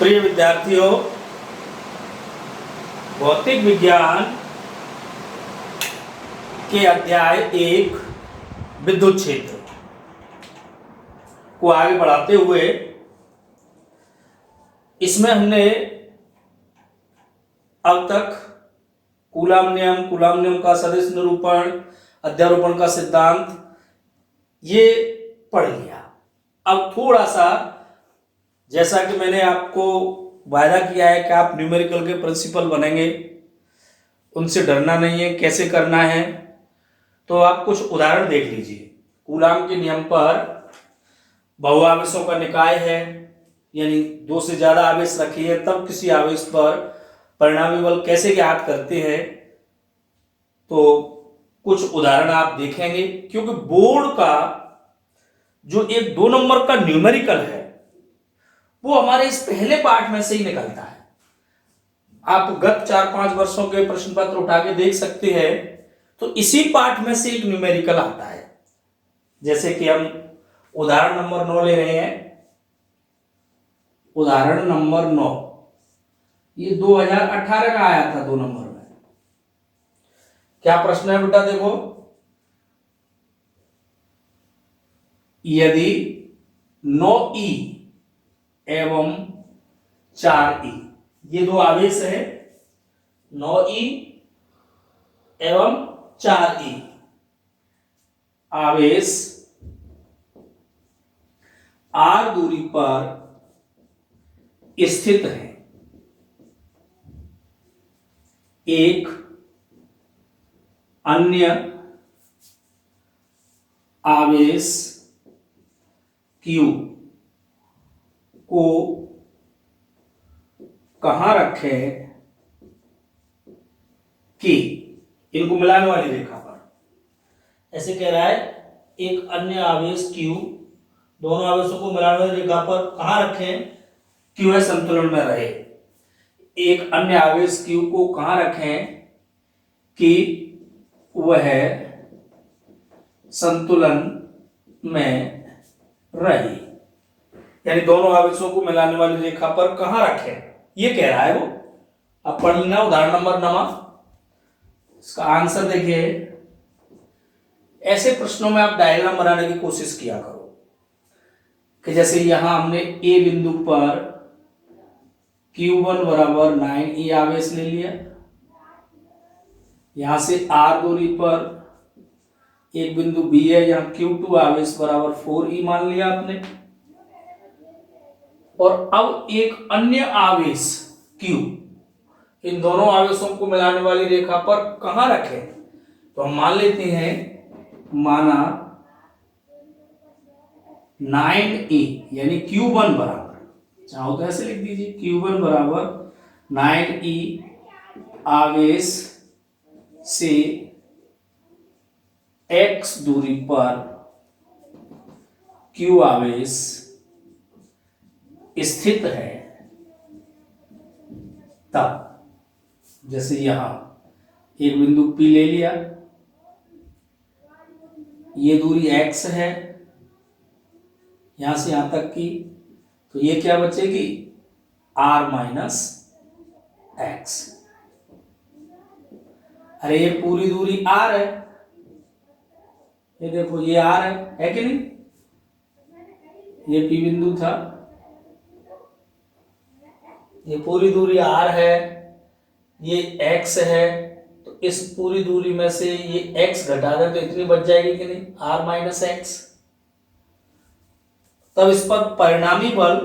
प्रिय विद्यार्थियों, भौतिक विज्ञान के अध्याय 1 विद्युत क्षेत्र को आगे बढ़ाते हुए इसमें हमने अब तक कूलाम नियम का सदिश निरूपण, अध्यारोपण का सिद्धांत ये पढ़ लिया। अब थोड़ा सा, जैसा कि मैंने आपको वायदा किया है कि आप न्यूमेरिकल के प्रिंसिपल बनेंगे, उनसे डरना नहीं है। कैसे करना है तो आप कुछ उदाहरण देख लीजिए। कूलाम के नियम पर बहुआवेशों का निकाय है, यानी दो से ज्यादा आवेश रखिए तब किसी आवेश पर परिणामी बल कैसे ज्ञात करते हैं, तो कुछ उदाहरण आप देखेंगे। क्योंकि बोर्ड का जो एक 2 नंबर का न्यूमेरिकल है वो हमारे इस पहले पार्ट में से ही निकलता है। आप गत 4-5 वर्षों के प्रश्न पत्र उठा के देख सकते हैं, तो इसी पार्ट में से एक न्यूमेरिकल आता है। जैसे कि हम उदाहरण नंबर 9 ले रहे हैं। उदाहरण नंबर 9 ये 2018 का आया था 2 नंबर में। क्या प्रश्न है बेटा? देखो, यदि 9E एवं 4E, ये दो आवेश है, 9E एवं 4E आवेश r दूरी पर स्थित है। एक अन्य आवेश Q को कहां रखे कि इनको मिलाने वाली रेखा पर। ऐसे कह रहा है, एक अन्य आवेश Q दोनों आवेशों को मिलाने वाली रेखा पर कहां रखें कि वह संतुलन में रहे। एक अन्य आवेश Q को कहां रखें कि वह संतुलन में रहे, यानी दोनों आवेशों को मिलाने वाली रेखा पर कहां रखें, ये कह रहा है वो। अब पढ़ लेना उदाहरण नंबर 9। इसका आंसर देखिए। ऐसे प्रश्नों में आप डायग्राम बनाने की कोशिश किया करो कि जैसे यहां हमने ए बिंदु पर Q1 बराबर 9E आवेश ले लिया। यहां से R दूरी पर एक बिंदु B है, यहां Q2 आवेश बराबर 4E मान लिया आपने। और अब एक अन्य आवेश Q, इन दोनों आवेशों को मिलाने वाली रेखा पर कहां रखें, तो हम मान लेते हैं, माना 9E यानी Q1 बराबर, चाहो तो ऐसे लिख दीजिए, Q1 बराबर 9E आवेश से x दूरी पर Q आवेश स्थित है। तब जैसे यहां एक बिंदु P ले लिया, ये दूरी x है यहां से यहां तक की, तो ये क्या बचेगी, r माइनस x। अरे ये पूरी दूरी r है, ये देखो ये r है कि नहीं, ये P बिंदु था, ये पूरी दूरी r है, ये x है, तो इस पूरी दूरी में से ये x घटा दें तो इतनी बच जाएगी कि नहीं, r माइनस x। तब इस पर परिणामी बल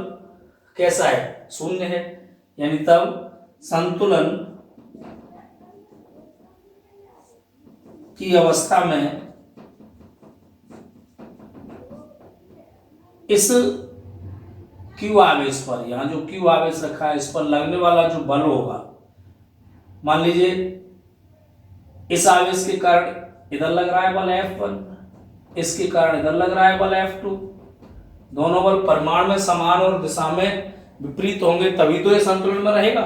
कैसा है, 0 है, यानी तब संतुलन की अवस्था में इस Q आवेश पर, यहां जो Q आवेश रखा है, इस पर लगने वाला जो बल होगा, मान लीजिए इस आवेश के कारण इधर लग रहा है बल F1, इसके कारण इधर लग रहा है बल F2। दोनों बल परिमाण में समान और दिशा में विपरीत होंगे तभी तो ये संतुलन में रहेगा,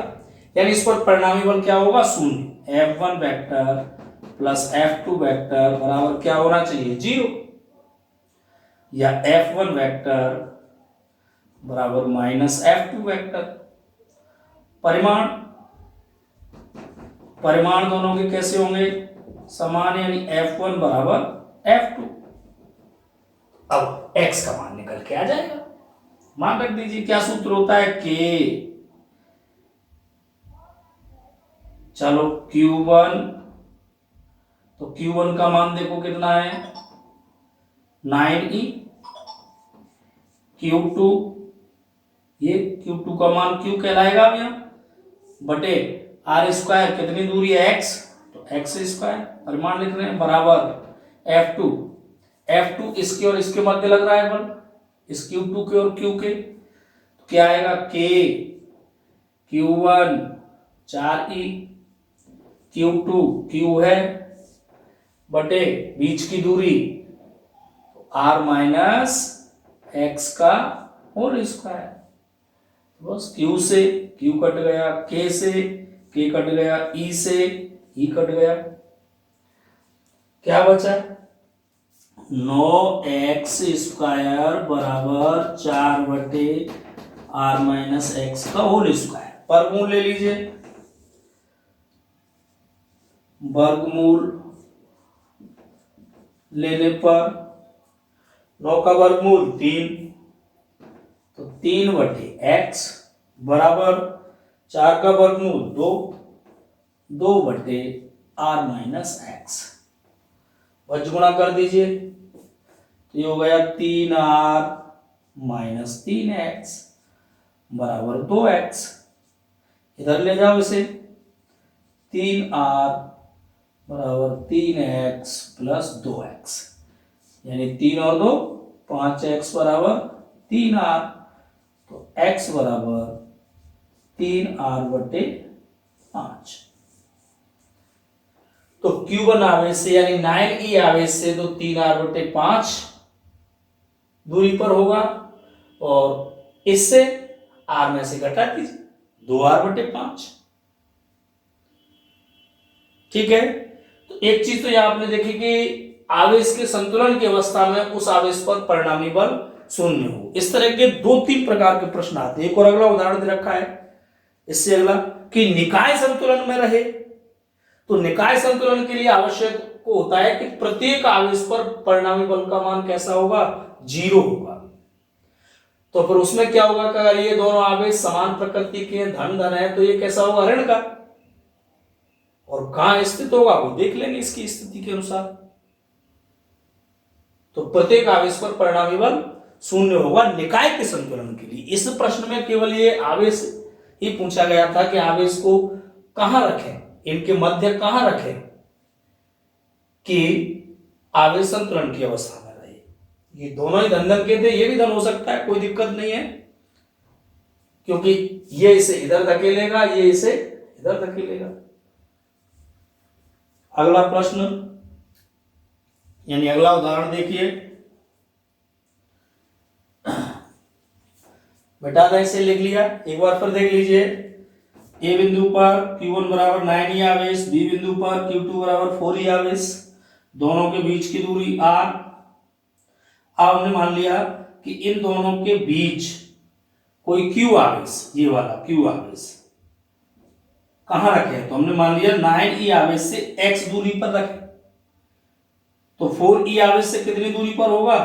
यानी इस पर परिणामी बल क्या होगा, 0। F1 vector plus F2 vector बराबर क्या होना चाहिए, 0, या F1 वेक्टर बराबर माइनस F2 वेक्टर। परिमाण, परिमाण दोनों के कैसे होंगे, समान, यानी F1 बराबर F2। अब x का मान निकल के आ जाएगा। मान रख दीजिए, क्या सूत्र होता है, k, चलो Q1, तो Q1 का मान देखो कितना है 9e, Q2, ये Q2 का मान Q कहलाएगा अब यहाँ, बटे आर स्क्वायर, कितनी दूरी है x, तो x स्क्वायर, परिमाण लिख रहे हैं, बराबर F2, F2 इसके और इसके मध्य लग रहा है बल, इस Q2 के और Q के, तो क्या आएगा K, Q1 4e, Q2 Q है, बटे बीच की दूरी r माइनस एक्स का होल स्क्वायर, बस Q से Q कट गया, K से K कट गया, E से E कट गया, क्या बचा 9x स्क्वायर बराबर 4 बटे r माइनस एक्स का होल स्क्वायर। वर्गमूल ले लीजिए, वर्गमूल लेने पर 9 का वर्गमूल 3, तो 3 बटे x बराबर 4 का वर्गमूल 2, 2 बटे r माइनस एक्स, गुणा कर दीजिए, तो ये हो गया 3r माइनस 3x बराबर 2x, इधर ले जाओ इसे, 3r बराबर 3x प्लस 2x, यानी 3 और 2 5x बराबर 3r, तो x बराबर 3r बटे 5। तो Q1 आवेश से यानी 9e आवेश से तो 3r बटे 5 दूरी पर होगा, और इससे r में से घटा दीजिए 2r बटे 5। ठीक है, तो एक चीज तो यहां आपने देखी कि आवेश के संतुलन की अवस्था में उस आवेश पर परिणामी बल शून्य हो। इस तरह के 2-3 प्रकार के प्रश्न आते हैं। एक और अगला उदाहरण दे रखा है, इससे अगला कि निकाय संतुलन में रहे, तो निकाय संतुलन के लिए आवश्यक होता है कि प्रत्येक आवेश पर परिणामी बल का मान कैसा होगा, 0 होगा। तो फिर उसमें क्या होगा कि अगर ये दोनों आवेश समान प्रकृति के धन धन है तो ये कैसा होगा, ऋण का, और कहां स्थित होगा वो देख लेंगे इसकी स्थिति के अनुसार। तो प्रत्येक आवेश पर परिणामी बल शून्य होगा निकाय के संतुलन के लिए। इस प्रश्न में केवल ये आवेश ही पूछा गया था कि आवेश को कहां रखें, इनके मध्य कहां रखें कि आवेश संतुलन की अवस्था में रहे। ये दोनों ही धन धन के थे, ये भी धन हो सकता है, कोई दिक्कत नहीं है, क्योंकि ये इसे इधर धकेलेगा, ये इसे इधर धकेलेगा। अगला प्रश्न यानी अगला उदाहरण देखिए, बेटा था इसे लिख लिया, एक बार फिर देख लीजिए। ए बिंदु पर Q1 बराबर 9e आवेश, बी बिंदु पर Q2 बराबर 4e आवेश, दोनों के बीच की दूरी r। अब हमने मान लिया कि इन दोनों के बीच कोई Q आवेश, ये वाला Q आवेश कहां रखे, तो हमने मान लिया 9e आवेश से x दूरी पर रखे, तो 4e आवेश से कितनी दूरी पर होगा,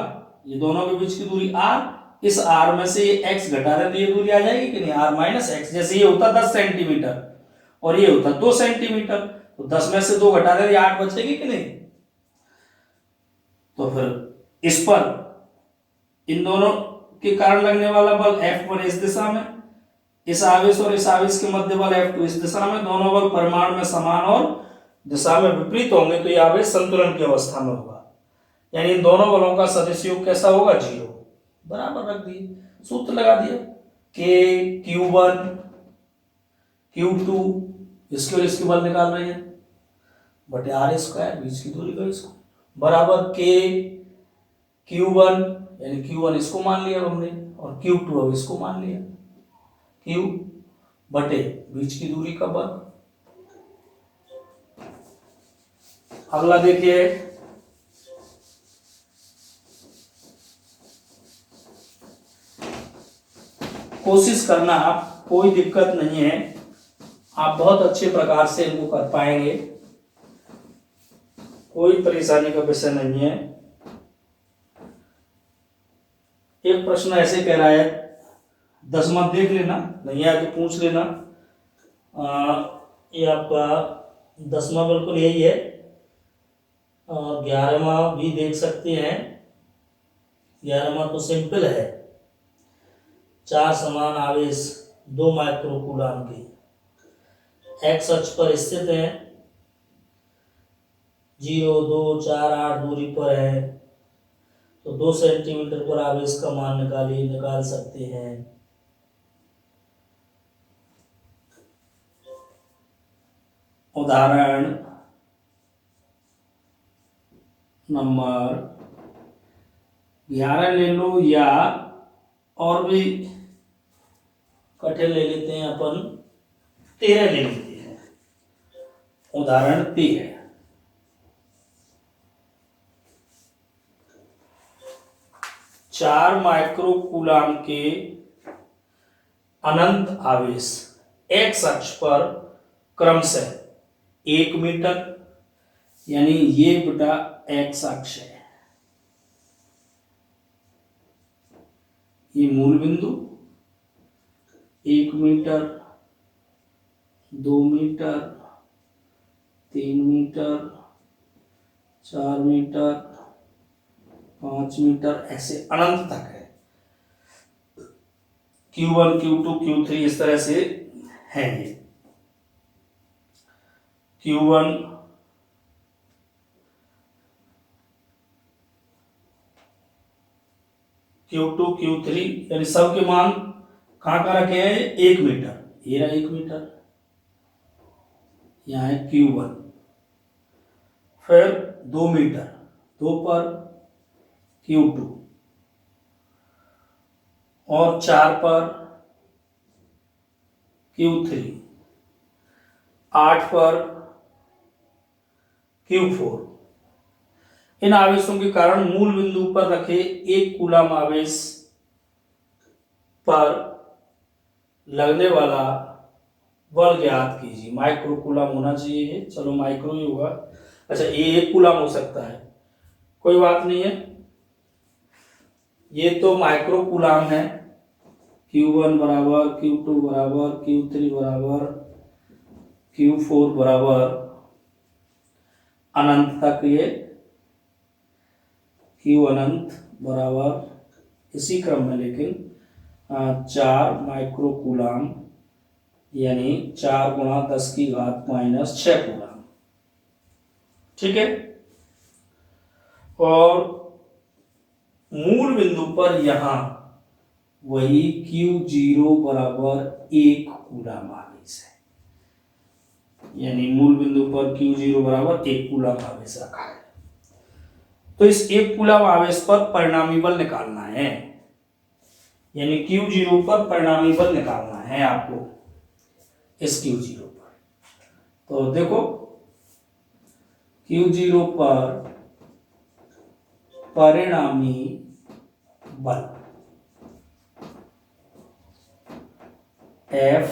ये दोनों के बीच की दूरी r, इस r में से ये x घटा रहे तो ये दूरी आ जाएगी कि नहीं, r माइनस एक्स। जैसे ये होता 10 सेंटीमीटर और ये होता 2 सेंटीमीटर, तो 10 में से 2 घटा रहे 8 बचेगी कि नहीं। तो फिर इस पर इन दोनों के कारण लगने वाला बल F1 इस दिशा में, इस आवेश और इस आवेश के मध्य बल F2 इस दिशा में, दोनों बल परिमाण में समान और दिशा में विपरीत होंगे, तो ये आवेश संतुलन की अवस्था में होगा, यानी इन दोनों बलों का सदिश योग कैसा होगा, 0। बराबर रख दिए, सूत्र लगा दिया, K Q1 Q2 इसके और इसके बल निकाल रहे हैं, बटे r स्क्वायर, बीच की दूरी का इसको, बराबर K Q1 यानी Q1 इसको मान लिया हमने, और Q2 अब इसको मान लिया, Q बटे बीच की दूरी का बल। अगला देखिए, कोशिश करना, कोई दिक्कत नहीं है, आप बहुत अच्छे प्रकार से इनको कर पाएंगे, कोई परेशानी का विषय नहीं है। एक प्रश्न ऐसे कह रहा है, 10 मत देख लेना, नहीं आया तो पूछ लेना। ये आपका 10वां बिल्कुल यही है। 11वां भी देख सकते हैं। 11वां तो सिंपल है, 4 समान आवेश 2 माइक्रोकूलम के एक्स अक्ष पर स्थित है, 0, 2, 4, 8 दूरी पर है, तो 2 सेंटीमीटर पर आवेश का मान निकाल सकते हैं। उदाहरण नंबर 11 ले लो, या और भी कठिन ले लेते हैं अपन, 13 ले लेते हैं। उदाहरण 13, 4 माइक्रोकूलम के अनंत आवेश एक्स अक्ष पर क्रमशः 1 मीटर, यानी ये बेटा एक्स अक्ष है, ये मूल बिंदु 1 metre, 2 metre, 3 metre, 4 metre, 5 metre, ऐसे अनंत तक है। Q1, Q2, Q3 इस तरह से है। ये Q1, Q2, Q3 यानी सबके मान कहाँ कहाँ रखे हैं? 1 मीटर, ये रहा 1 मीटर, यहाँ है Q1। फिर 2 मीटर, 2 पर Q2, और 4 पर Q3, 8 पर Q4। इन आवेशों के कारण मूल बिंदु पर रखे 1 कूलम आवेश पर लगने वाला बल ज्ञात कीजिए। माइक्रो कूलम होना चाहिए, चलो माइक्रो ही होगा। अच्छा, ये 1 कूलम हो सकता है, कोई बात नहीं है, ये तो माइक्रो कूलम है। Q1 बराबर, Q2 बराबर, Q3 बराबर, Q4 बराबर अनंत तक, ये Q अनंत बराबर इसी क्रम में, लेकिन 4 माइक्रोकूलम, यानी 4 गुणा 10 की घात -6 कूलम। ठीक है, और मूल बिंदु पर यहां वही Q0 बराबर 1 कूलम आवेश है, यानी मूल बिंदु पर Q0 बराबर 1 कूलम आवेश रखा है। तो इस 1 कूलम आवेश पर परिणामी बल निकालना है, यानी Q0 पर परिणामी बल निकालना है आपको, इस Q0 पर। तो देखो, Q0 पर परिणामी बल F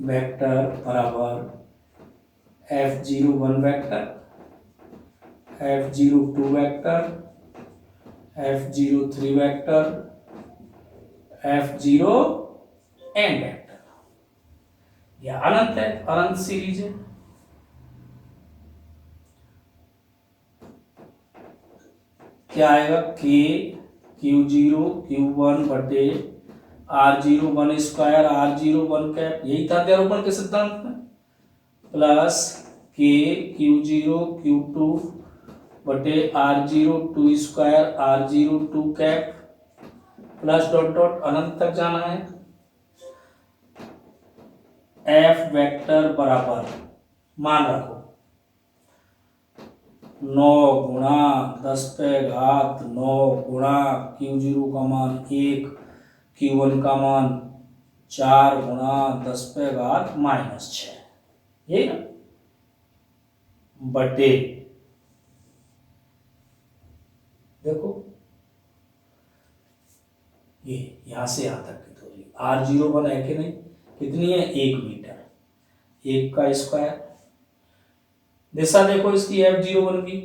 वेक्टर बराबर F01 vector, F02 vector, F03 vector, F0n vector. यह अनंत है, अनंत सीरीज है। क्या आएगा? K Q0 Q1 बटे R01 स्क्वायर R01 कैप, यही था अध्यारोपण के सिद्धांत में, प्लस K Q0 Q2 बटे R02 square R02 cap, plus dot dot अनंत तक जाना है। F वेक्टर बराबर, मान रखो, 9 गुणा 10 पे घात 9 गुणा Q0 का मान 1, Q1 का मान 4 गुणा 10 पे घात -6, यही ना, बटे, देखो ये यहां से यहां तक की दूरी R01 है कि नहीं, कितनी है? 1 मीटर, 1 का स्क्वायर। दिशा देखो इसकी F01 की,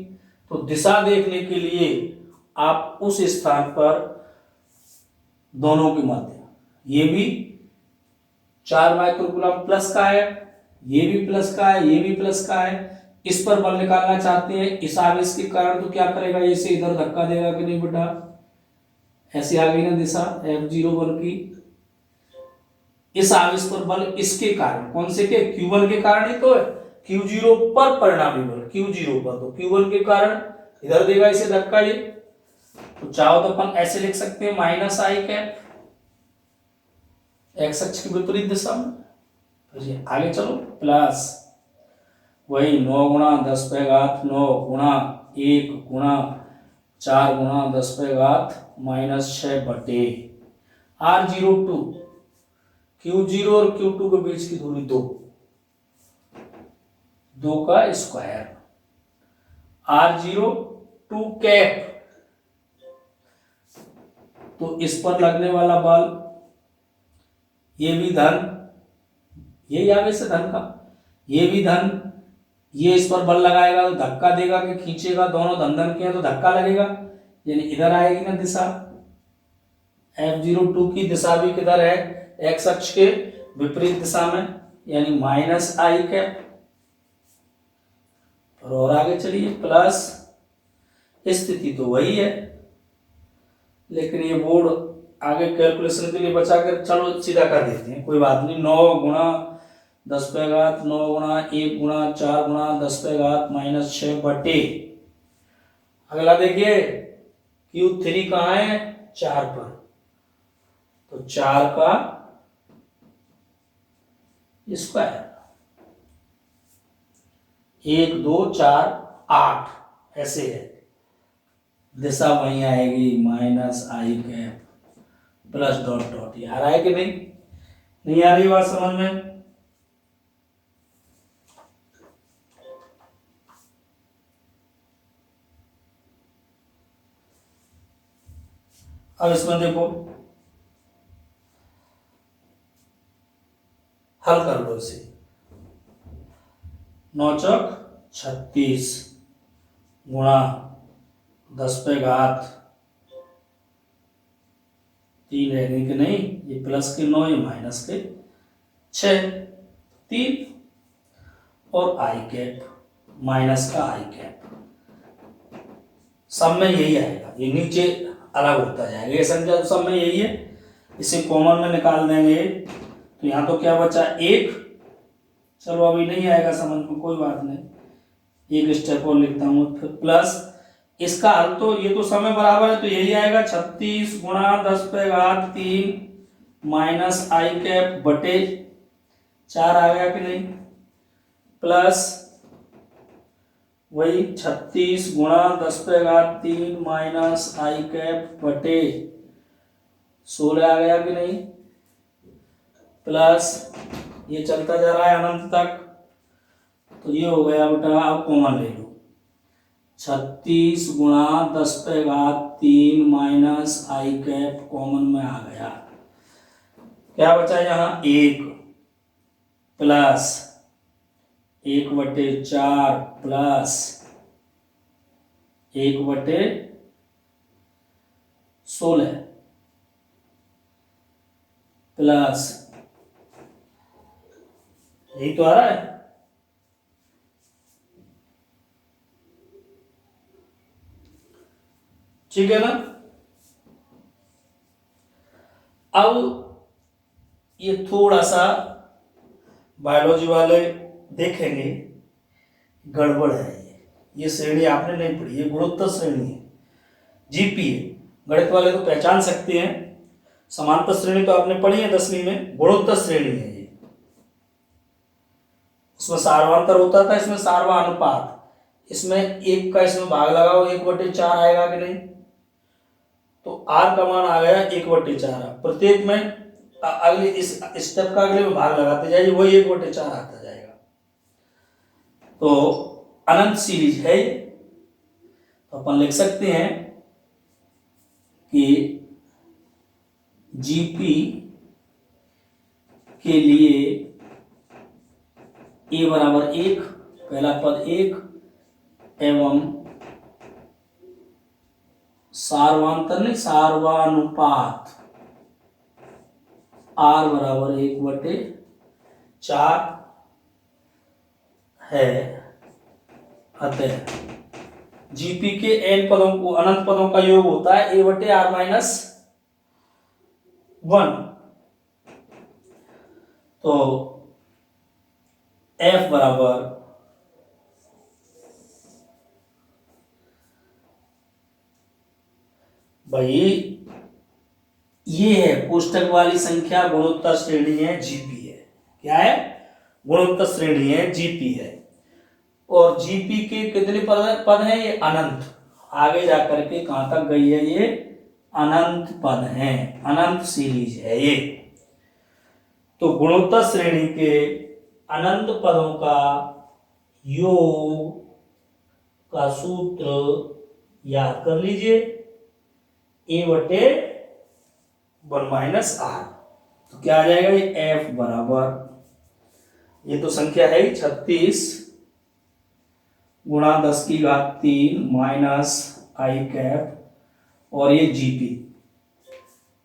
तो दिशा देखने के लिए आप उस स्थान पर दोनों के मध्य, ये भी 4 माइक्रोकूलम प्लस का है, ये भी प्लस का है, ये भी प्लस का है, इस पर बल निकालना चाहते हैं इस आवेश के कारण, तो क्या करेगा, इसे इधर धक्का देगा कि नहीं बेटा, ऐसी आ गई ना दिशा F01 की। इस आवेश पर बल इसके कारण, कौन से के, Q1 के कारण ही तो है, Q0 पर परिणामी बल, Q0 पर, तो Q1 के कारण इधर देगा इसे धक्का ये, तो चाहो तो अपन ऐसे लिख सकते हैं माइनस आई कैप, एक्स अक्ष की विपरीत दिशा में। तो आगे चलो, प्लस वही 9 गुणा 10 पे घात 9 गुणा 1 गुणा 4 गुणा 10 पे घात -6 बटे R02, Q0 और Q2 के बीच की दूरी 2 का स्क्वायर, R02 कैप। तो इस पर लगने वाला बल, ये भी धन, यही आवेश है धन का, ये भी धन, ये इस पर बल लगाएगा तो धक्का देगा कि खींचेगा, दोनों धन धन के हैं तो धक्का लगेगा, यानी इधर आएगी ना दिशा। F02 की दिशा भी किधर है, एक्स अक्ष के विपरीत दिशा में, यानी माइनस आई कैप। और आगे चलिए, प्लस, स्थिति तो वही है, लेकिन ये बोर्ड आगे कैलकुलेशन के लिए बचा कर, चलो सीधा कर देते हैं, कोई बात नहीं। 9 गुणा 10 पे घात 9 गुणा 1 गुणा 4 गुणा 10 पे घात -6 बटे, अगला देखिए Q3 कहाँ है, 4 पर, तो 4 का स्क्वायर, 1 2 4 8, ऐसे है, दिशा वहीं आएगी माइनस आई कैप प्लस डॉट डॉट। ये आ रहा है कि नहीं, नहीं आ रही बात समझ में? अब इसमें देखो, हल कर लो इसे, 9 चौक 36 गुणा 10 पे घात 3 रहेंगे कि नहीं, ये प्लस के 9, ये माइनस के 6, 3 और आई कैप, माइनस का आई कैप, सब में यही आएगा, ये नीचे अलग होता जाएगा, ये संख्या तो सब में यही है, इसे कॉमन में निकाल देंगे तो यहाँ तो क्या बचा 1, चलो अभी नहीं आएगा समझ में, कोई बात नहीं, एक स्टेप और लिखता हूँ, फिर प्लस इसका हल, तो ये तो समय बराबर है तो यही आएगा 36 गुणा 10 पे घात 3 माइनस आई कैप बटे 4 आ गया कि नहीं, प्लस वही 36 गुणा 10 पे घात 3 माइनस आई कैप बटे 16 आ गया कि नहीं, प्लस ये चलता जा रहा है अनंत तक, तो ये हो गया बेटा, अब कॉमन ले लो, 36 गुणा 10 पे घात 3 माइनस आई कैप कॉमन में आ गया, क्या बचा यहाँ 1 प्लस 1/4 प्लस 1/16 प्लस, यही तो आ रहा है, ठीक है ना। अब ये थोड़ा सा बायोलॉजी वाले देखेंगे, गड़बड़ है, ये श्रेणी आपने नहीं पढ़ी, ये गुणोत्तर श्रेणी है, जीपी है, गणित वाले तो पहचान सकते हैं, समांतर श्रेणी तो आपने पढ़ी है 10वीं में, गुणोत्तर श्रेणी है ये, उसमें सार्वंतर होता था, इसमें सार्वा अनुपात, इसमें 1 का इसमें भाग लगाओ 1/4 आएगा कि नहीं, तो आर का मान आ गया 1/4, प्रत्येक में अगले इस स्टेप का अगले में भाग लगाते जाइए, वही 1/4 आता जाएगा, तो अनंत सीरीज है, तो अपन लिख सकते हैं कि जीपी के लिए ए बराबर 1, पहला पद 1 एवं सार्वांतर नहीं सार्वानुपात r बराबर 1/4 है। अतः जीपी के n पदों को अनंत पदों का योग होता है a/r-1। तो f बराबर भाई ये है कोष्टक वाली संख्या गुणोत्तर श्रेणी है जीपी है। क्या है? गुणोत्तर श्रेणी है जीपी है। और जीपी के कितने पद हैं? ये अनंत। आगे जाकर के कहां तक गई है? ये अनंत पद हैं, अनंत सीरीज है ये। तो गुणोत्तर श्रेणी के अनंत पदों का योग का सूत्र याद कर लीजिए, a/1 r। तो क्या आ जाएगा? ये f बराबर, ये तो संख्या है 36 गुणा 10⁻³ माइनस i कैप और ये जीपी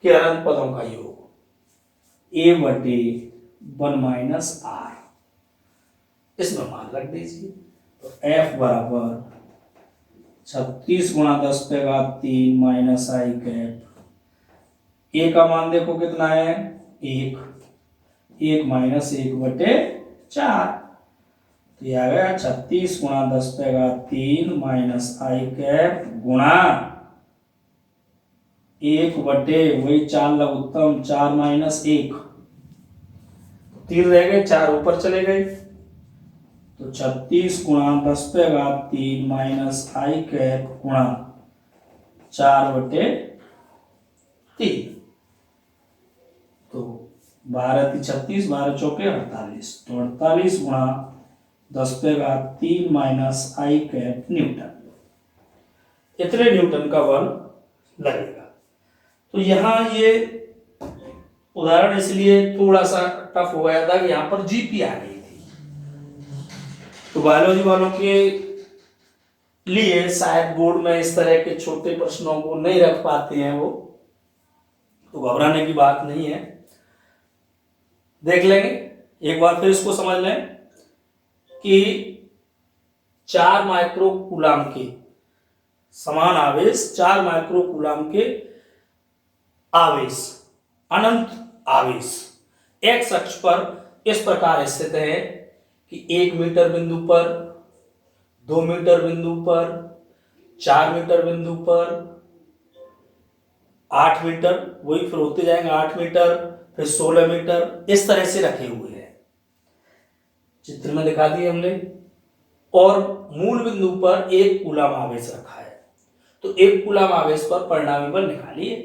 के अनंत पदों का योग a/1 r। इसमें मान रख दीजिए। तो f बराबर 36 गुणा 10⁻³ माइनस i कैप। a का मान देखो कितना है? 1 माइनस 1/4। तो ये आ गया 36 गुणा 10⁻³ माइनस i कैप गुणा 1/, वही 4 लघुत्तम 4 माइनस 1, 3 रह गए, 4 ऊपर चले गए। तो 36 गुणा 10⁻³ माइनस i कैप गुणा 4/3। तो 12×3 = 36, 12×4 = 48। तो 48 गुणा 10⁻³ माइनस i कैप न्यूटन, इतने न्यूटन का बल लगेगा। तो यहां ये उदाहरण इसलिए थोड़ा सा टफ हो गया था कि यहां पर जीपी आ गई थी। तो बायोलॉजी वालों के लिए शायद बोर्ड में इस तरह के छोटे प्रश्नों को नहीं रख पाते हैं वो, तो घबराने की बात नहीं है। देख लेंगे एक बार फिर इसको समझ लें कि 4 माइक्रोकूलाम के समान आवेश, 4 माइक्रोकूलाम के आवेश, अनंत आवेश एक्स अक्ष पर इस प्रकार स्थित है कि 1 मीटर बिंदु पर, 2 मीटर बिंदु पर, 4 मीटर बिंदु पर, 8 मीटर, वही फिर होते जाएंगे 8 मीटर, फिर 16 मीटर, इस तरह से रखे हुए हैं। चित्र में दिखा दिए हमने। और मूल बिंदु पर 1 कूलाम आवेश रखा है। तो 1 कूलाम आवेश पर परिणामी बल निकालिए।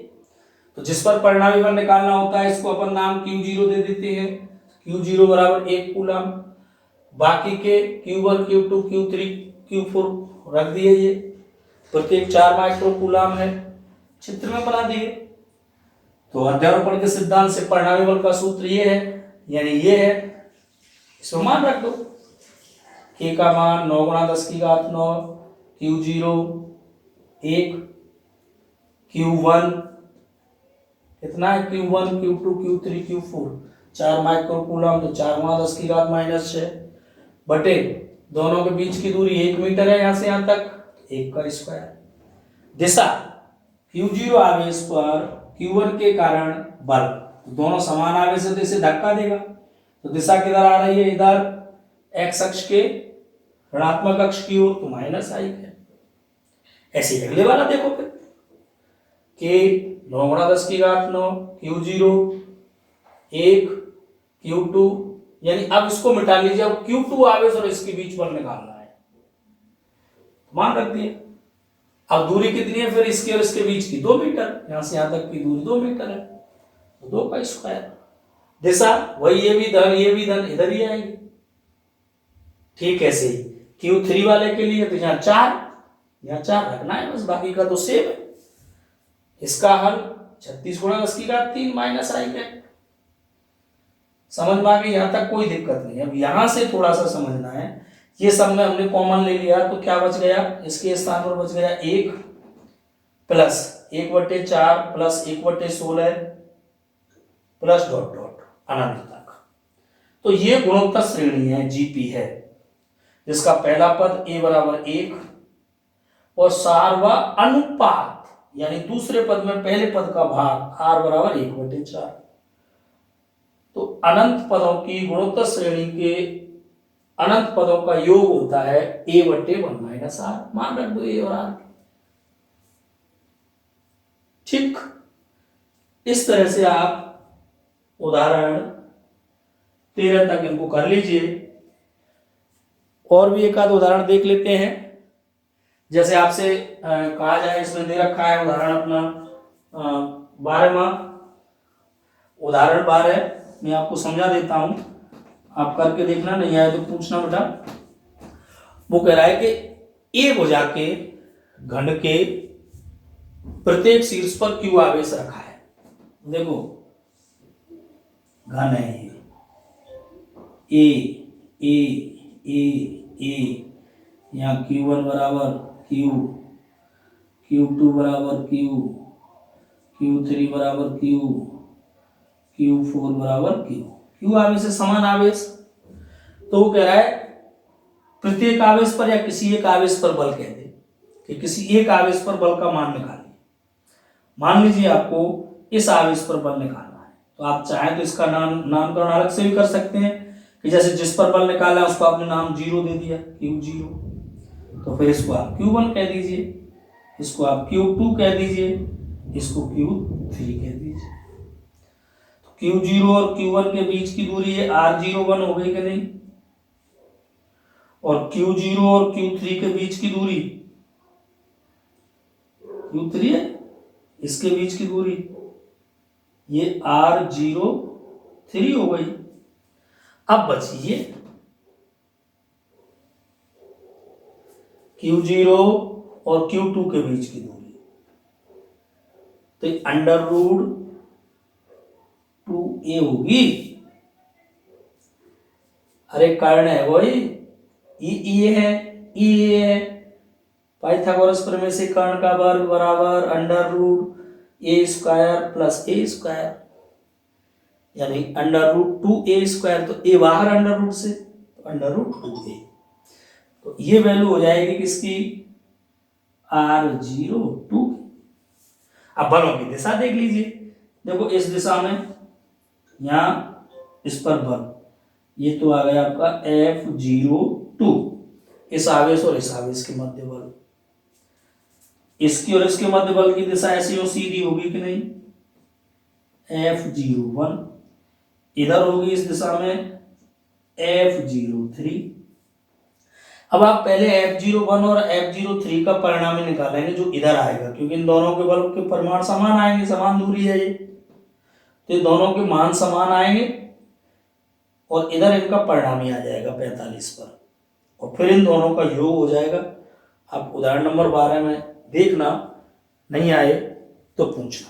तो जिस पर परिणामी बल निकालना होता है इसको अपन नाम Q0 दे देते हैं। Q0 बराबर 1 कूलाम। बाकी के Q1, Q2, Q3, Q4 रख दिए। ये प्रत्येक 4 माइक्रोकूलाम है, चित्र में बना दिए। तो अध्यारोपण के सिद्धांत से परिणामी बल का सूत्र ये है, यानी ये है, इसमें मान रख दो। K का मान 9 गुणा 10⁹, Q0 1, Q1 कितना है? Q1, Q2, Q3, Q4 4 माइक्रोकूलाम, तो 4 गुणा 10⁻⁻6 बटे दोनों के बीच की दूरी 1 मीटर है, यहां से यहां तक 1 का स्क्वायर। दिशा Q0 आवेश पर Q1 के कारण बल, तो दोनों समान आवेश है तो इसे धक्का देगा। तो दिशा किधर आ रही है? इधर एक्स अक्ष के ऋणात्मक अक्ष की ओर, तो माइनस i है। ऐसे अगले वाला देखो फिर कि 9 गुणा 10⁹, Q0 1, Q2, यानी अब इसको मिटा लीजिए। अब Q2 आवेश और इसके बीच बल निकालना है, मान रख दिए। अब दूरी कितनी है फिर इसके और इसके बीच की? 2 मीटर, यहां से यहां तक की दूरी 2 मीटर है, तो 2 का स्क्वायर। दिशा वही, ये भी धन ये भी धन, इधर ही आएगी। ठीक है, ऐसे ही Q3 वाले के लिए तो यहाँ 4 रखना है बस, बाकी का तो सेम है। इसका हल 36 गुणा 10⁻³ माइनस i है। समझ में आ गई, यहाँ तक कोई दिक्कत नहीं। अब यहाँ से थोड़ा सा समझना है, ये सब में हमने कॉमन ले लिया तो क्या बच गया, इसके स्थान पर बच गया 1 plus 1/4 plus 1/16 plus dot dot अनंत तक। तो ये गुणोत्तर श्रेणी है, जीपी है, जिसका पहला पद a बराबर 1 और सार्वा अनुपात यानी दूसरे पद में पहले पद का भाग r बराबर 1/4। तो अनंत पदों की गुणोत्तर श्रेणी के अनंत पदों का योग होता है a/1 माइनस r। मान रख दो a और r। ठीक, इस तरह से आप उदाहरण 13 तक इनको कर लीजिए। और भी एक आध उदाहरण देख लेते हैं। जैसे आपसे कहा जाए, इसमें दे रखा है उदाहरण अपना 12वां, उदाहरण 12 मैं आपको समझा देता हूं, आप करके देखना, नहीं आए तो पूछना बेटा। वो कह रहा है कि ए भुजा के घन के प्रत्येक शीर्ष पर क्यू आवेश रखा है। देखो घन है ए ए ए ए, यहाँ Q1 बराबर Q, Q2 बराबर Q, Q3 बराबर Q, Q4 बराबर Q। Q आवेश है, समान आवेश। तो वो कह रहा है प्रत्येक आवेश पर या किसी एक आवेश पर बल कह दे कि किसी एक आवेश पर बल का मान निकालिए। मान लीजिए आपको इस आवेश पर बल निकालना है, तो आप चाहें तो इसका नामकरण अलग से भी कर सकते हैं कि जैसे जिस पर बल निकाला है उसको आपने नाम 0 दे दिया, Q0, तो फिर इसको आप Q1 कह दीजिए, इसको आप Q2 कह दीजिए, इसको Q3 कह दीजिए। तो Q0 और Q1 के बीच की दूरी है R01 हो गई कि नहीं, और Q0 और Q3 के बीच की दूरी Q3 है, इसके बीच की दूरी ये R03 हो गई। अब बचिए Q0 और Q2 के बीच की दूरी, तो √2a होगी। अरे कारण है वही, ये है, ये है, पाइथागोरस प्रमेय से कर्ण का वर्ग बराबर √a² प्लस a², यानी √2a², तो a बाहर अंडर रूट से, तो √2a, तो ये वैल्यू हो जाएगी किसकी, R02। अब बलों की दिशा देख लीजिए, देखो इस दिशा में, यहां इस पर बल, ये तो आ गया आपका F02, इस आवेश और इस आवेश के मध्य बल, इसकी और इसके मध्य बल की दिशा ऐसी और सीधी होगी कि नहीं, F01, इधर होगी इस दिशा में F03। अब आप पहले F01 और F03 का परिणाम ही निकालेंगे जो इधर आएगा, क्योंकि इन दोनों के बल के परिमाण समान आएंगे, समान दूरी है ये, तो दोनों के मान समान आएंगे और इधर इनका परिणाम ही आ जाएगा 45 पर, और फिर इन दोनों का योग हो जाएगा। आप उदाहरण नंबर 12 में देखना, नहीं आए तो पूछना।